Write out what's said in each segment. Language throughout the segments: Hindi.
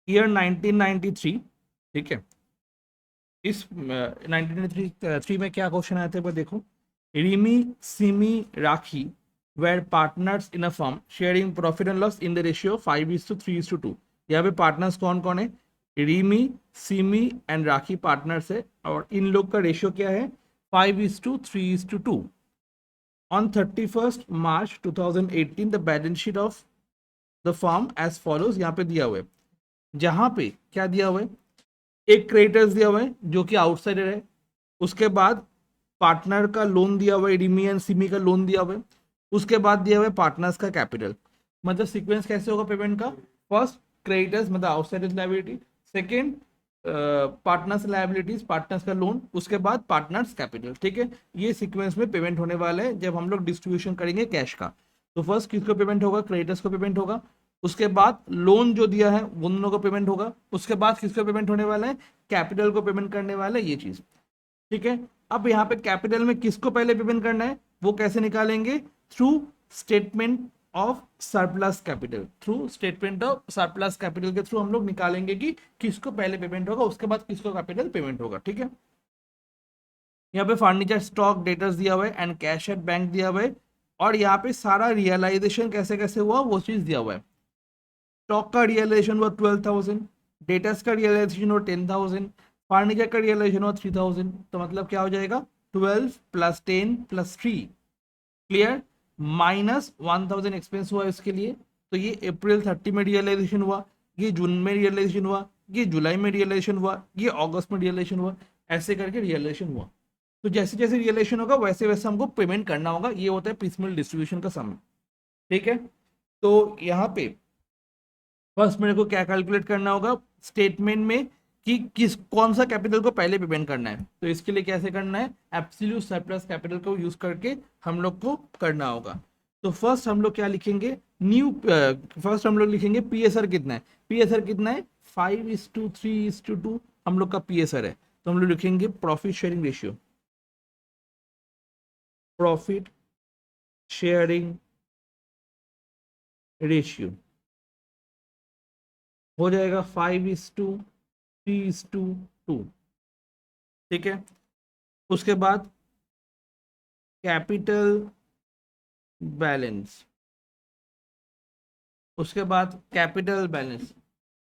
ईयर 1993, ठीक है। इस 1993 में क्या क्वेश्चन आए थे वो देखो। Rimi, Simi, Rakhi were partners in a firm sharing profit and loss in the ratio 5:3:2। यहाँ पे पार्टनर्स कौन कौन है? रिमी, सिमी एंड राखी पार्टनर्स है, और इन लोग का रेशियो क्या है? 5:3:2। On 31st March 2018 the balance sheet of the firm as follows, यहाँ पे दिया हुआ है। जहां पे क्या दिया हुआ है? एक क्रेडिटर्स दिया हुआ है जो कि आउटसाइडर है, उसके बाद पार्टनर का लोन दिया हुआ है, रिमी एंड सिमी का लोन दिया हुआ है, उसके बाद दिया हुआ है पार्टनर्स का कैपिटल। मतलब सीक्वेंस कैसे होगा पेमेंट का? फर्स्ट क्रेडिटर्स मतलब outsiders liability, second partners liabilities partners का लोन, उसके बाद पार्टनर्स कैपिटल, ठीक है। ये सीक्वेंस में पेमेंट होने वाला है जब हम लोग डिस्ट्रीब्यूशन करेंगे कैश का। तो फर्स्ट किसको पेमेंट होगा? क्रेडिटर्स को पेमेंट होगा, उसके बाद लोन जो दिया है उन दोनों को पेमेंट होगा, उसके बाद किसको पेमेंट होने वाला है? कैपिटल को पेमेंट करने वाला है, ये चीज, ठीक है। अब यहाँ पे कैपिटल में किसको पहले पेमेंट करना है वो कैसे निकालेंगे? Through statement of surplus capital. Through statement of surplus capital के थ्रू हम लोग निकालेंगे कि किसको पहले पेमेंट होगा, उसके बाद किसको कैपिटल पेमेंट होगा, ठीक है। यहाँ पे फर्नीचर स्टॉक डेटर्स दिया हुआ है एंड कैश एट बैंक दिया हुआ है, और यहाँ पे सारा रियलाइजेशन कैसे कैसे हुआ वो चीज दिया हुआ है। स्टॉक का रियलाइजेशन हुआ 12,000, डेटर्स का रियलाइजेशन हुआ 10,000, फर्नीचर का रियलाइजेशन हुआ 3,000। तो मतलब क्या हो जाएगा? 12 + 10 + 3, क्लियर, माइनस 1,000 एक्सपेंस हुआ इसके लिए। तो ये अप्रैल 30 में रियलाइजेशन हुआ, ये जून में रियलाइजेशन हुआ, ये जुलाई में रियलाइजेशन हुआ, ये अगस्त में रियलाइजेशन हुआ, ऐसे करके रियलाइजेशन हुआ। तो जैसे जैसे रियलाइजेशन होगा वैसे वैसे हमको पेमेंट करना होगा, ये होता है पिसमिल डिस्ट्रीब्यूशन का समय, ठीक है। तो यहाँ पे फर्स्ट मेरे को क्या कैलकुलेट करना होगा स्टेटमेंट में कि किस कौन सा कैपिटल को पहले पेमेंट करना है। तो इसके लिए कैसे करना है? एब्सोल्यूट सरप्लस कैपिटल को यूज करके हम लोग को करना होगा। तो फर्स्ट हम लोग क्या लिखेंगे? न्यू फर्स्ट हम लोग लिखेंगे पीएसआर कितना है। पीएसआर कितना है? 5:3:2 हम लोग का पीएसआर है। तो हम लोग लिखेंगे profit sharing ratio, profit sharing ratio हो जाएगा 5:3:2, ठीक है। उसके बाद कैपिटल बैलेंस, उसके बाद कैपिटल बैलेंस,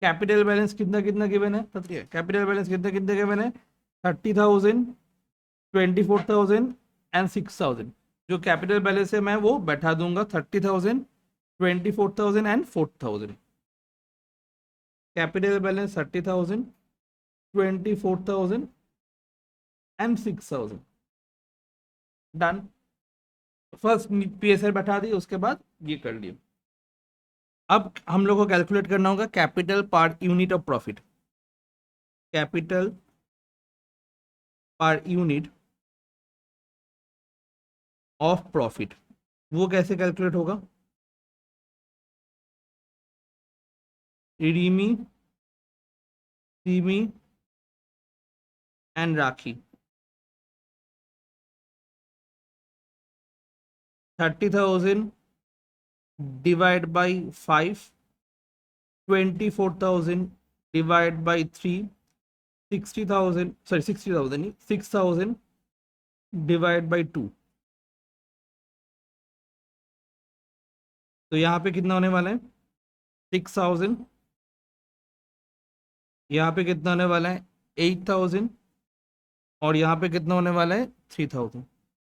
कैपिटल बैलेंस कितना कितना गिवन है? कैपिटल बैलेंस कितना कितना गिवन है? 30,000, 24,000 एंड 6,000। जो कैपिटल बैलेंस है मैं वो बैठा दूंगा 30,000, 24,000 and 4,000। Capital balance 30,000, 24,000 and 6,000, done. First PSR बैठा दी, उसके बाद ये कर लिया। अब हम लोग को कैलकुलेट करना होगा capital per unit of profit, capital per unit of profit. वो कैसे कैलकुलेट होगा? Rimi, Simi and rakhi 30,000 divide by 5, 24,000 divide by 3, 60,000 sorry 60,000 नहीं 6,000 डिवाइड बाई 2। तो यहाँ पे कितना होने वाला है? 6,000, यहाँ पे कितना होने वाला है? 8,000, और यहाँ पे कितना होने वाला है? 3,000।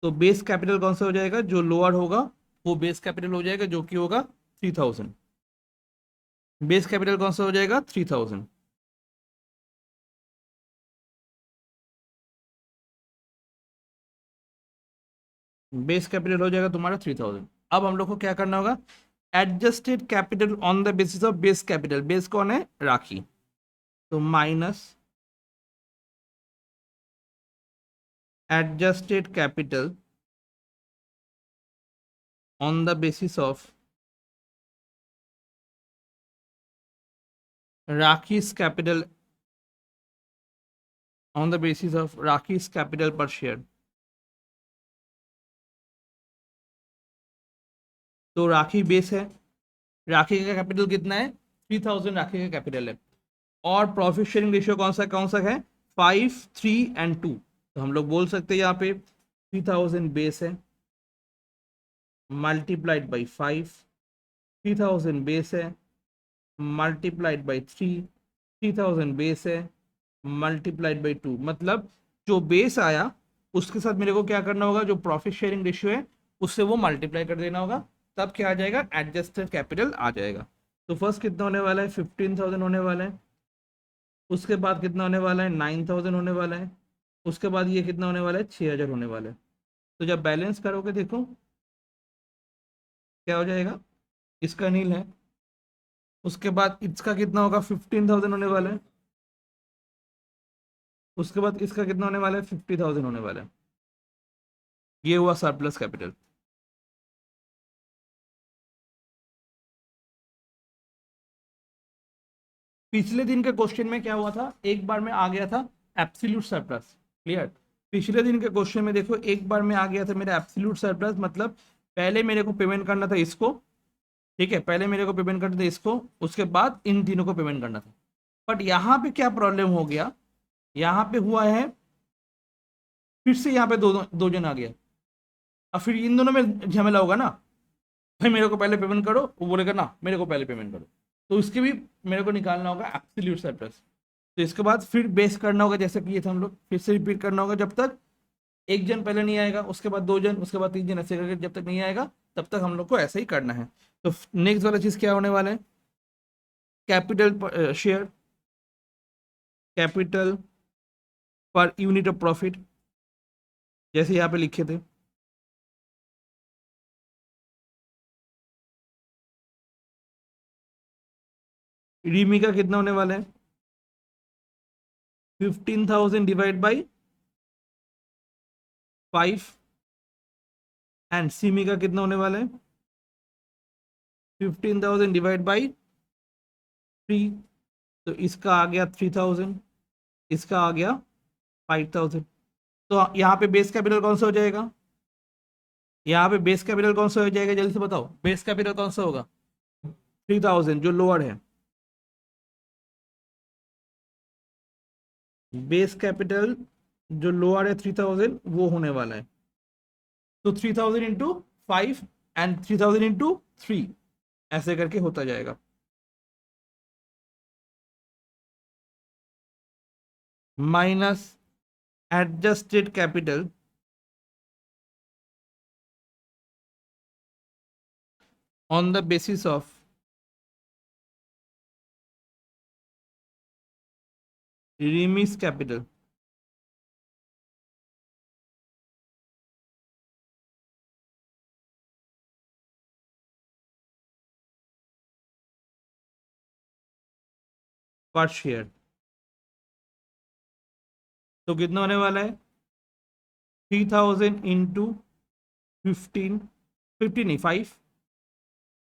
तो बेस कैपिटल कौन सा हो जाएगा? जो लोअर होगा वो बेस कैपिटल हो जाएगा, जो कि होगा 3,000। बेस कैपिटल कौन सा हो जाएगा? 3,000। बेस कैपिटल हो जाएगा तुम्हारा 3,000। अब हम लोग को क्या करना होगा? Adjusted capital on the basis of base capital. Base कौन है? राखी। तो minus adjusted capital on the basis of Rakhi's capital, on the basis of Rakhi's capital पर शेयर। तो राखी बेस है, राखी का कैपिटल कितना है? 3,000 राखी का कैपिटल है। और प्रॉफिट शेयरिंग रेशियो कौन सा है, 5, 3 एंड 2। तो हम लोग बोल सकते हैं यहाँ पे 3000 बेस है, मल्टीप्लाइड बाई 5, 3000 बेस है, मल्टीप्लाइड बाई 3, 3000 बेस है, मल्टीप्लाइड बाई 2। मतलब जो बेस आया उसके साथ मेरे को क्या करना होगा, जो प्रॉफिट शेयरिंग रेशियो है उससे वो मल्टीप्लाई कर देना होगा, तब क्या आ जाएगा, एडजस्टेड कैपिटल आ जाएगा। तो फर्स्ट कितना होने वाला है, 15,000 होने वाला है। उसके बाद कितना होने वाला है, 9,000 होने वाला है। उसके बाद ये कितना होने वाला है, 6,000 होने वाला है। तो जब बैलेंस करोगे देखो क्या हो जाएगा, इसका नील है। उसके बाद इसका कितना होगा, 15,000 होने वाला है। उसके बाद इसका कितना होने वाला है, 50,000 होने वाला है। ये हुआ सरप्लस कैपिटल। पिछले दिन के क्वेश्चन में क्या हुआ था, एक बार में आ गया था एब्सोल्यूट सरप्लस। क्लियर। पिछले दिन के क्वेश्चन में देखो एक बार में आ गया था मेरा एब्सोल्यूट सरप्लस, मतलब पहले मेरे को पेमेंट करना था इसको, ठीक है, पहले मेरे को पेमेंट करना था इसको, उसके बाद इन तीनों को पेमेंट करना था। बट यहाँ पे क्या प्रॉब्लम हो गया, यहाँ पे हुआ है फिर से यहाँ पे दो जन आ गया। अब फिर इन दोनों में झमेला होगा ना, भाई मेरे को पहले पेमेंट करो, वो बोलेगा ना मेरे को पहले पेमेंट करो। तो इसके भी मेरे को निकालना होगा एब्सोल्यूट सरप्लस। तो इसके बाद फिर बेस करना होगा जैसे किए थे हम लोग, फिर से रिपीट करना होगा जब तक एक जन पहले नहीं आएगा, उसके बाद दो जन, उसके बाद तीन जन, ऐसे करके जब तक नहीं आएगा तब तक हम लोग को ऐसा ही करना है। तो नेक्स्ट वाला चीज क्या होने वाला है, capital share, capital per unit of profit, जैसे यहाँ पे लिखे थे। रीमी का कितना होने वाला है, 15,000 डिवाइड बाई 5, एंड सीमी का कितना होने वाला है, 15,000 डिवाइड बाई 3। तो इसका आ गया 3,000, इसका आ गया 5,000। तो यहाँ पे बेस कैपिटल कौन सा हो जाएगा, यहाँ पे बेस कैपिटल कौन सा हो जाएगा, जल्दी से बताओ, बेस कैपिटल कौन सा होगा, 3,000 जो लोअर है। बेस कैपिटल जो लोअर है 3,000 वो होने वाला है। तो 3,000 इंटू 5 एंड 3,000 इंटू 3, ऐसे करके होता जाएगा। Minus adjusted capital on the basis of Rimi's capital. पर शेयर तो कितना होने वाला है, 3,000 इंटू 15, 50 नहीं 5,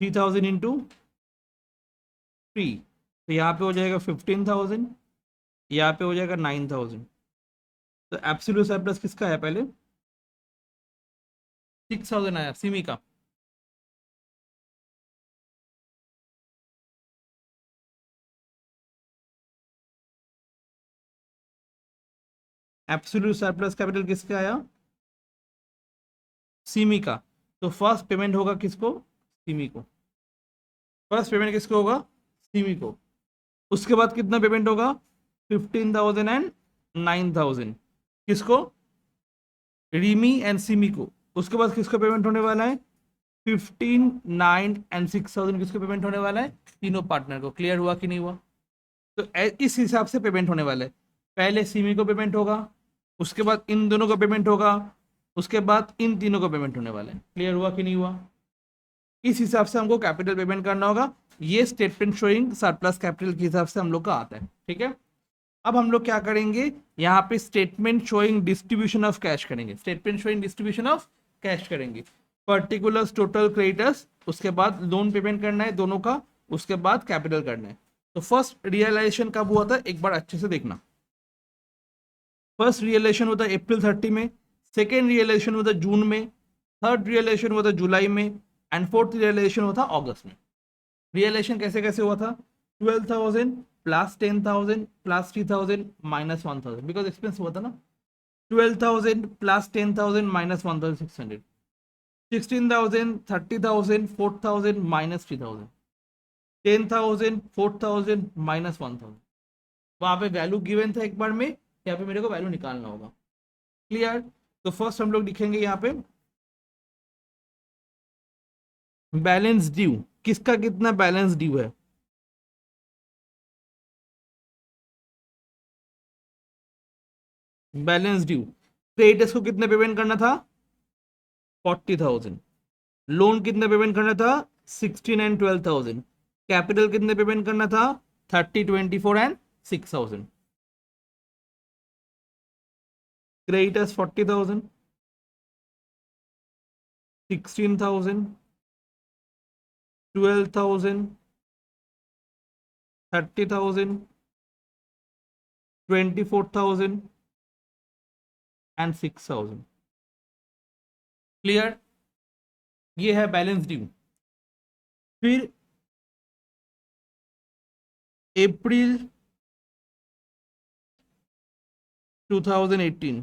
3,000 इंटू 3। तो यहाँ पे हो जाएगा 15,000, यहाँ पे हो जाएगा 9,000। तो एब्सोल्यूट सरप्लस किसका है, पहले 6,000 आया सिमी का। एब्सोल्यूट सरप्लस कैपिटल किसका आया, सिमी का। तो फर्स्ट पेमेंट होगा किसको, सिमी को। फर्स्ट पेमेंट किसको होगा, सिमी को। उसके बाद कितना पेमेंट होगा, 15,000 एंड 9,000 किसको, रीमी एंड सिमी को। उसके बाद किसको पेमेंट होने वाला है, 15, 9 एंड 6,000 किसको पेमेंट होने वाला है, तीनों पार्टनर को। क्लियर हुआ कि नहीं हुआ। तो इस हिसाब से पेमेंट होने वाला है, पहले सिमी को पेमेंट होगा, उसके बाद इन दोनों को पेमेंट होगा, उसके बाद इन तीनों को पेमेंट होने वाला है। क्लियर हुआ कि नहीं हुआ। इस हिसाब से हमको कैपिटल पेमेंट करना होगा। ये स्टेटमेंट शोइंग सरप्लस कैपिटल के हिसाब से हम लोग का आता है, ठीक है। अब हम लोग क्या करेंगे, यहाँ पे statement showing distribution of cash करेंगे, statement showing distribution of cash करेंगे। पर्टिकुलर्स, टोटल क्रेडिटर्स, उसके बाद लोन पेमेंट करना है दोनों का, उसके बाद कैपिटल करना है। तो फर्स्ट रियलाइजेशन कब हुआ था, एक बार अच्छे से देखना। फर्स्ट रियलाइजेशन हुआ था अप्रैल 30 में, सेकेंड रियलाइजेशन हुआ था जून में, थर्ड रियलाइजेशन हुआ था जुलाई में, एंड फोर्थ रियलाइजेशन हुआ था अगस्त में। रियलाइजेशन कैसे कैसे हुआ था, 12,000 plus 10,000 plus 3,000 minus 1,000 because expense हुआ था ना. 12,000 प्लस 10,000 माइनस 1,600. 16,000 30,000 4,000 माइनस 3,000. 10,000 4,000 माइनस 1,000. वहां पे वैल्यू गिवन था एक बार में, यहाँ पे मेरे को वैल्यू निकालना होगा. क्लियर. तो फर्स्ट हम लोग लिखेंगे यहाँ पे बैलेंस ड्यू. किसका कितना बैलेंस ड्यू है. Balance due. क्रेडिटर्स को कितने पेमेंट करना था. 40,000. लोन कितने पेमेंट करना था. 16 एंड 12,000. कैपिटल कितने पेमेंट करना था. 30 24 एंड 6,000. Creditors 40,000 16,000 12,000 30,000 24,000 and 6,000. क्लियर. ये है बैलेंस ड्यू. फिर अप्रैल 2018.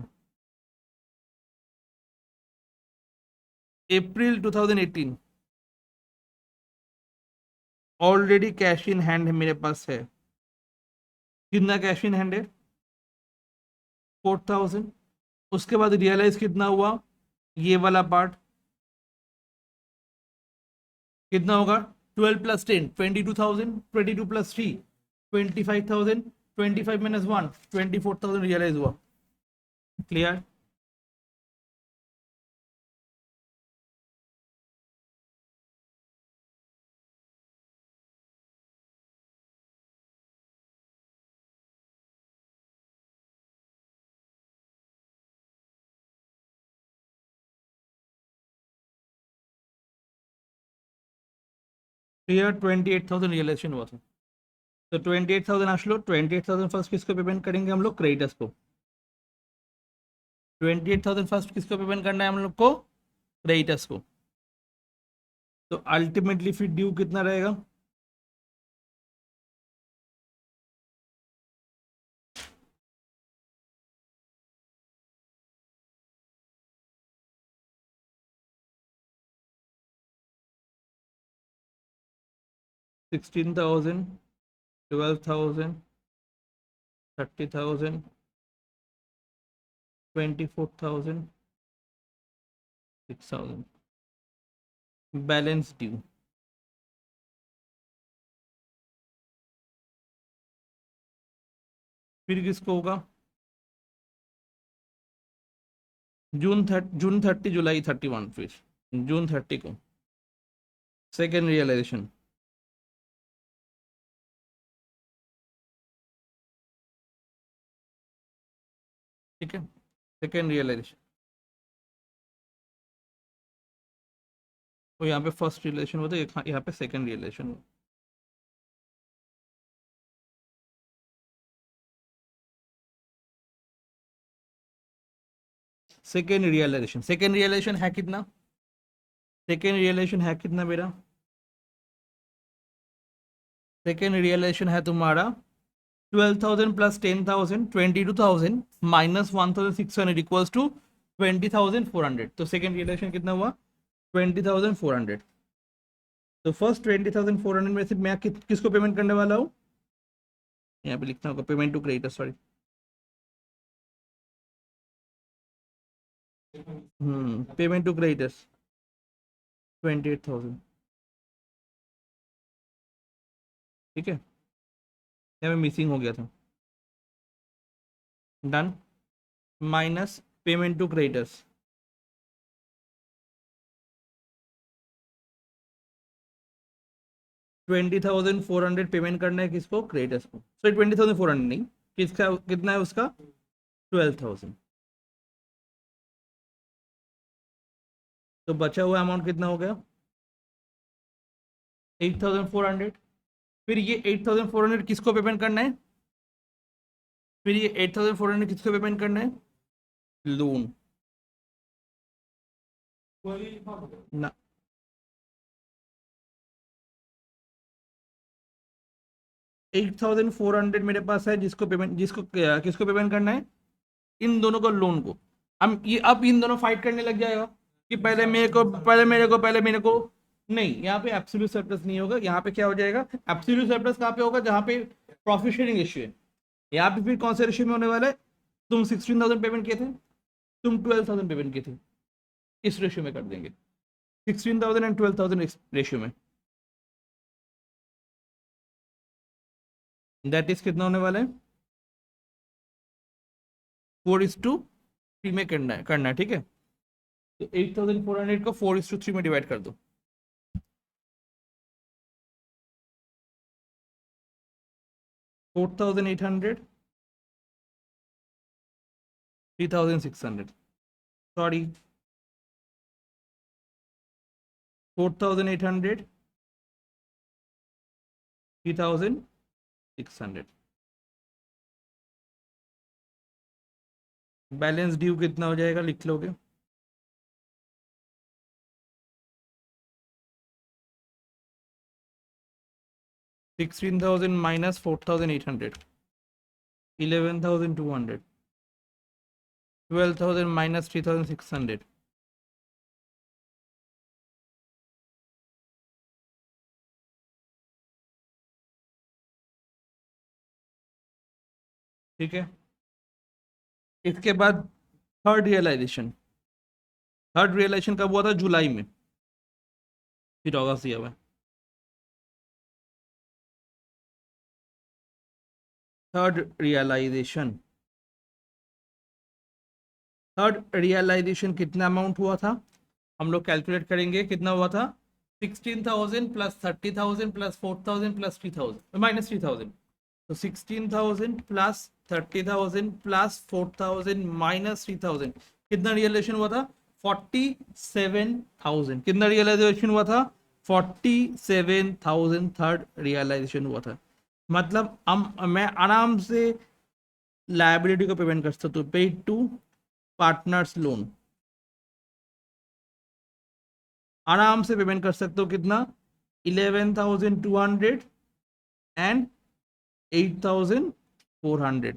अप्रैल 2018 ऑलरेडी कैश इन हैंड मेरे पास है. कितना कैश इन हैंड है. 4,000. उसके बाद रियलाइज कितना हुआ. ये वाला पार्ट कितना होगा. 12 प्लस 10 22,000. 22 प्लस 3 25,000. 25 माइनस 1 24,000 रियलाइज हुआ. क्लियर. क्लियर. 28,000 रियलाइजेशन हुआ था. तो 28,000 आसलो. 28,000 फर्स्ट किसको पेमेंट करेंगे हम लोग. क्रेडिटर्स को. 28,000 फर्स्ट किसको पेमेंट करना है हम लोग को. क्रेडिटर्स को. तो अल्टीमेटली फिर ड्यू कितना रहेगा. $16,000 12,000 30,000 24,000 6,000. Balance due. फिर किसको होगा. जून 30 जुलाई 31. फिर जून 30 को सेकेंड रियलाइजेशन. ठीक है. Second realisation. तो यहाँ पे फर्स्ट रियलाइजेशन होता है, यहाँ पे second realisation. Second realisation. Second realisation है कितना. सेकेंड रियलाइजेशन है कितना मेरा. सेकेंड रियलाइजेशन है तुम्हारा 12,000 प्लस 10,000 22,000 माइनस 1,600 इक्वल्स टू 20,400. तो सेकेंड रियलाइजेशन कितना हुआ. 20,400. तो फर्स्ट 20,400 में से मैं किसको पेमेंट करने वाला हूँ. यहाँ पे लिखना होगा payment to creditor. Sorry. Payment to creditors 28,000. ठीक है. यहाँ पे मिसिंग हो गया था. Done. Minus payment to creditors 20,400 payment करना है किसको. क्रेडिटर्स को. सॉरी 20,400 नहीं. किसका कितना है उसका. 12,000. तो बचा हुआ अमाउंट कितना हो गया. 8,400. फिर ये 8,400 किसको पेमेंट करना है. फिर ये 8,400 किसको पेमेंट करना है. लोन ना. 8,400 मेरे पास है, जिसको पेमेंट, किसको पेमेंट करना है, इन दोनों को, लोन को। हम ये अब इन दोनों फाइट करने लग जाएगा कि पहले मेरे को। नहीं, यहाँ पे एब्सोल्यूट सरप्लस नहीं होगा। यहाँ पे क्या हो जाएगा, एब्सोल्यूट सरप्लस कहाँ पे होगा, जहाँ पे प्रॉफिट शेयरिंग रेशियो है। यहाँ पे फिर कौन से रेशियो में होने वाला है, तुम 16,000 पेमेंट किए थे, तुम 12,000 पेमेंट किए थे, इस रेशियो में कर देंगे, 16,000 एंड 12,000 रेशियो में। दैट इज कितना होने वाला है, 4:3 में करना है, ठीक है। तो 8,400 को 4:3 में डिवाइड कर दो। 4,800, 3,600, सॉरी, 4,800, 3,600। बैलेंस ड्यू कितना हो जाएगा, लिख लोगे, 16,000 माइनस 4,800, 11,200, 12,000 माइनस 3,600, ठीक है। इसके बाद थर्ड रियलाइजेशन, कब हुआ था, जुलाई में, फिर अगस्त दिया हुआ है। थर्ड रियलाइजेशन कितना अमाउंट हुआ था, हम लोग कैलकुलेट करेंगे, कितना हुआ था, 16,000 प्लस 30,000 प्लस 4,000 प्लस 3,000 माइनस 3,000। तो 16,000 प्लस 30,000 प्लस 4,000 माइनस 3,000, कितना रियलाइजेशन हुआ था, 47,000। कितना रियलाइजेशन हुआ था, 47,000 थर्ड रियलाइजेशन हुआ था। मतलब मैं आराम से लायबिलिटी को पेमेंट कर सकता हूँ, पेड टू पार्टनर्स लोन, आराम से पेमेंट कर सकते हो, कितना, 11,200 एंड 8,400,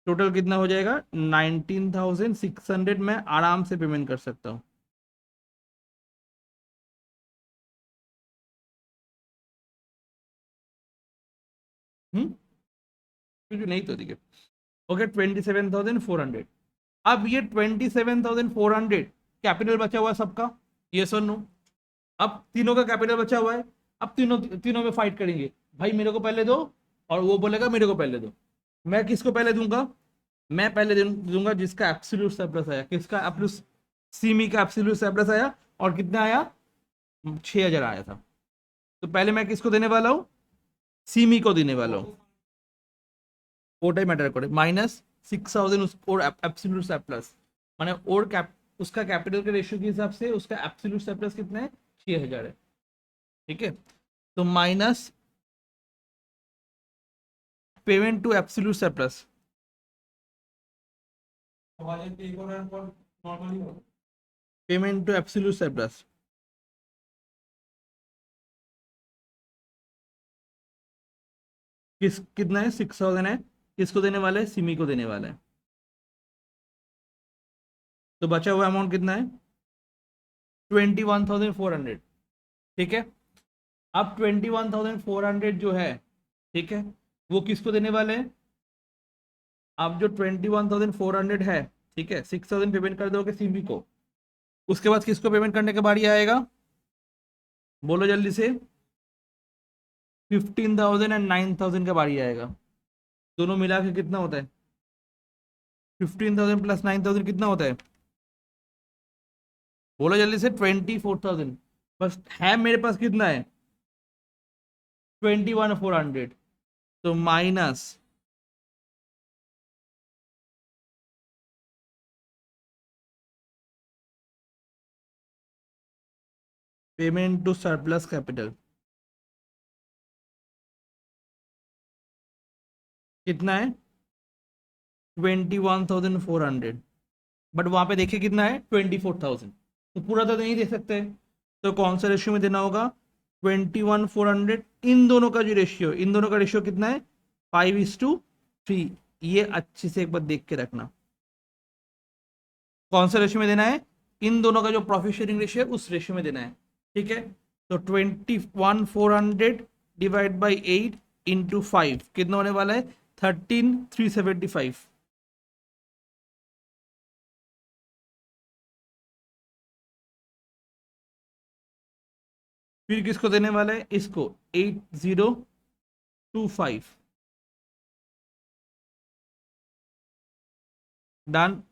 टोटल कितना हो जाएगा, 19,600 में आराम से पेमेंट कर सकता हूँ। कुछ नहीं तो ठीक है। ओके, 27,400। अब ये 27,400 कैपिटल बचा हुआ है सबका, ये सुन लो। अब तीनों का कैपिटल बचा हुआ है, अब तीनों तीनों में फाइट करेंगे, भाई मेरे को पहले दो, और वो बोलेगा मेरे को पहले दो। मैं किसको पहले दूंगा, मैं पहले दूंगा जिसका एब्सोल्यूट सरप्लस आया, किसका एब्सोल्यूट, सीमी का एब्सोल्यूट सरप्लस आया, और कितना आया, 6,000 आया था। तो पहले मैं किसको देने वाला हूँ, सीमी को देने वाला हूँ, ওটাই ম্যাটার করে, माइनस 6,000 और एब्सोल्यूट सरप्लस, माने और उसका कैपिटल के रेशियो के हिसाब से उसका एब्सोल्यूट सरप्लस कितना है, 6,000 है, ठीक है। तो minus payment to absolute surplus, payment to absolute surplus, कितना है, 6,000 है, किसको देने वाला है, सिमी को देने वाला है। तो बचा हुआ अमाउंट कितना है, 21,400, ठीक है। अब 21,400 जो है, ठीक है, वो किसको देने वाले हैं, अब जो 21,400 है, ठीक है, 6,000 पेमेंट कर दोगे सिमी को, उसके बाद किसको पेमेंट करने का बारी आएगा, बोलो जल्दी से, 15,000 एंड 9,000 का बारी आएगा। दोनों मिला के कितना होता है, 15,000 प्लस 9,000 कितना होता है, बोलो जल्दी से, 24,000। बस है मेरे पास कितना है, 21,400, तो minus payment to surplus capital, कितना है, 21,400, बट वहां पे देखिए कितना है, 24,000। तो पूरा तो नहीं दे सकते, तो कौन सा रेशियो में देना होगा, 21,400, इन दोनों का जो रेशियो, इन दोनों का रेशियो कितना है? 5:3। ये अच्छे से एक बार देख के रखना, कौन सा रेशियो में देना है? इन दोनों का जो प्रॉफिट शेयरिंग रेशियो है उस रेशियो में देना है, ठीक है। तो 21,400 डिवाइड बाई 8 इंटू 5 कितना होने वाला है? 13,375। फिर किसको देने वाला है? इसको 8025। डन।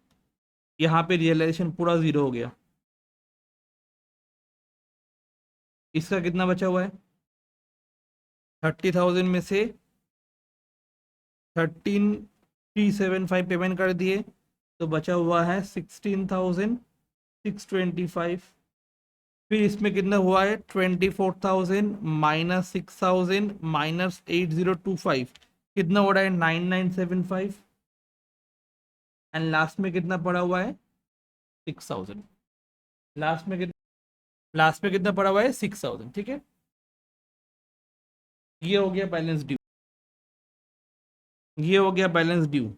यहां पे रियलाइजेशन पूरा जीरो हो गया। इसका कितना बचा हुआ है? 30,000 में से 13,375 पेमेंट कर दिए, तो बचा हुआ है 16,625। फिर इसमें कितना हुआ है? 24,000 माइनस 6,000 माइनस 8025, कितना हो रहा है? 9975। एंड लास्ट में कितना पड़ा हुआ है? 6,000। लास्ट में कितना, लास्ट में कितना पड़ा हुआ है? 6,000, ठीक है। ये हो गया बैलेंस ड्यू, ये हो गया बैलेंस ड्यू।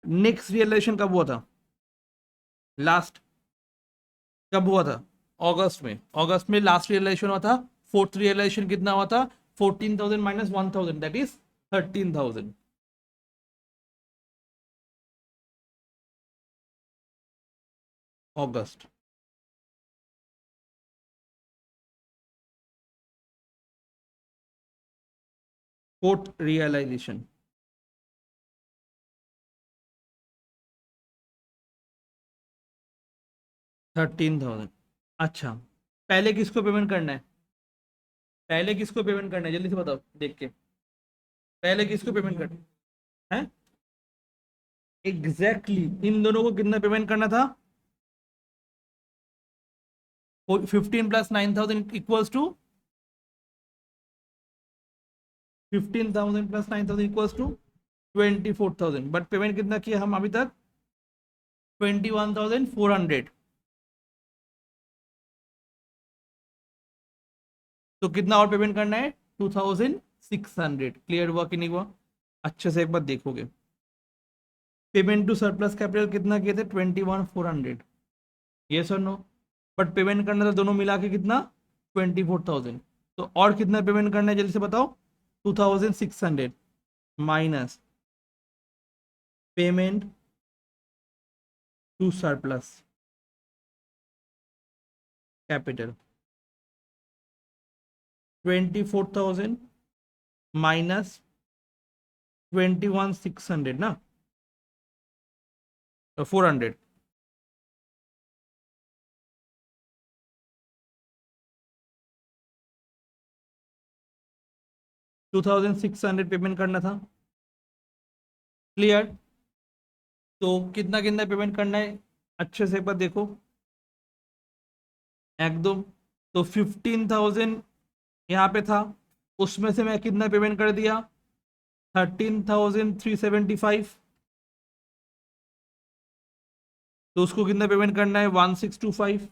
नेक्स्ट रियलाइजेशन कब हुआ था? लास्ट कब हुआ था? अगस्त में। अगस्त में लास्ट रियलाइजेशन हुआ था। फोर्थ रियलाइजेशन कितना हुआ था? 14,000 माइनस 1,000, दैट इज 13,000। अगस्त। Fourth realisation 13,000। अच्छा, पहले किसको पेमेंट करना है? पहले किसको पेमेंट करना है, जल्दी से बताओ देख के। पहले किसको पेमेंट करना है? Exactly exactly। इन दोनों को कितना पेमेंट करना था? 15 plus 9,000 equals to 15,000 plus 9,000 equals to 24,000। But payment कितना किया हम अभी तक? 21,400। तो कितना और पेमेंट करना है? 2,600। क्लियर हुआ कि नहीं हुआ? अच्छे से एक बार देखोगे। पेमेंट टू सरप्लस कैपिटल कितना किए थे? 21,400, ये सर नो। बट पेमेंट करना था दोनों मिला के कितना? 24,000। तो और कितना पेमेंट करना है जल्दी से बताओ? 2,600 minus payment to surplus capital 24,000 minus 21,600 ना, 400। 2,600 पेमेंट करना था। क्लियर? तो कितना कितना पेमेंट करना है अच्छे से एक बार देखो एकदम। तो 15,000 यहाँ पे था, उसमें से मैं कितना पेमेंट कर दिया? 13,375। तो उसको कितना पेमेंट करना है? 1,625।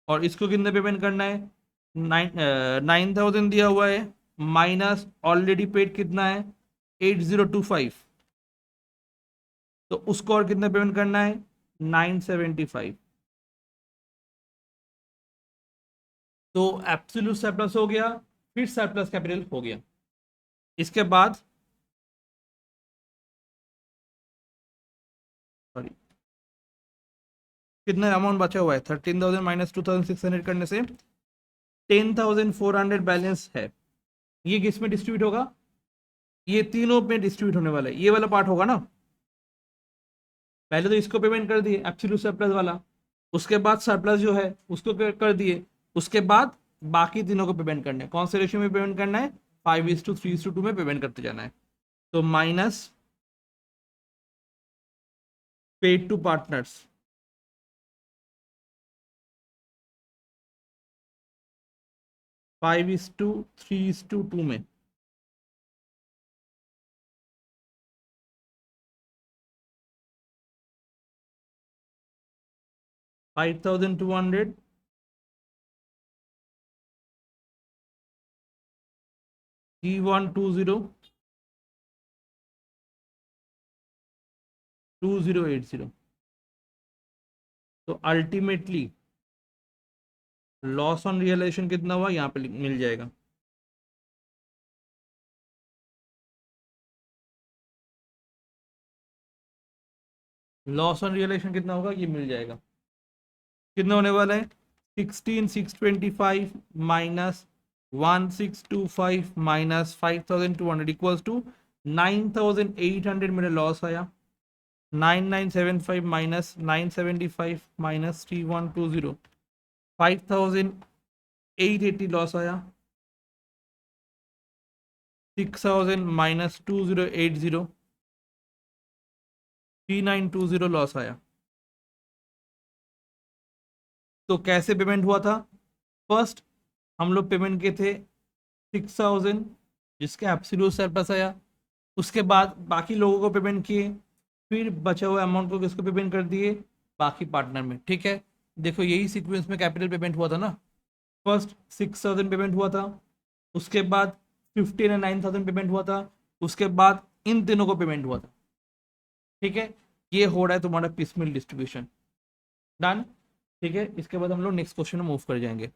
और इसको कितना पेमेंट करना है? 9,000 दिया हुआ है, माइनस ऑलरेडी पेड कितना है? 8,025। तो उसको और कितना पेमेंट करना है? 975। तो एब्सोल्यूट सरप्लस हो गया, फिर सरप्लस कैपिटल हो गया। इसके बाद सॉरी, कितना अमाउंट बचा हुआ है? 13,000 माइनस 2,600 करने से 10,400 बैलेंस है। ये किस में डिस्ट्रीब्यूट होगा? ये तीनों में डिस्ट्रीब्यूट होने वाला है, ये वाला पार्ट होगा ना। पहले तो इसको पेमेंट कर दिए एब्सोल्यूट सरप्लस वाला, उसके बाद सरप्लस जो है उसको कर दिए, उसके बाद बाकी तीनों को पेमेंट करना है। कौन से रेशियो में पेमेंट करना है? 5:3:2 में पेमेंट करते जाना है। तो माइनस पेड टू पार्टनर्स 5:3:2 में। 5200, T120, 2080। तो अल्टीमेटली लॉस ऑन रियलाइजेशन कितना हुआ यहाँ पे मिल जाएगा। लॉस ऑन रियलाइजेशन कितना होगा ये मिल जाएगा। कितना होने वाला है? 16625 माइनस 1625 माइनस 5200 इक्वल्स टू 9800 मेरा लॉस आया। 9975 माइनस 975 माइनस 3120 5880 लॉस आया। 6000 माइनस 2080 3920 लॉस आया। तो कैसे पेमेंट हुआ था? फर्स्ट हम लोग पेमेंट किए थे 6000 जिसके एब्सोल्यूट सरप्लस आया। उसके बाद बाकी लोगों को पेमेंट किए, फिर बचा हुआ अमाउंट को किसको पेमेंट कर दिए? बाकी पार्टनर में। ठीक है, देखो यही सीक्वेंस में कैपिटल पेमेंट हुआ था ना। फर्स्ट 6000 पेमेंट हुआ था, उसके बाद 15 एंड 9000 पेमेंट हुआ था, उसके बाद इन तीनों को पेमेंट हुआ था। ठीक है, ये हो रहा है तुम्हारा पिसमिल डिस्ट्रीब्यूशन। डन। ठीक है, इसके बाद हम लोग नेक्स्ट क्वेश्चन में मूव कर जाएंगे।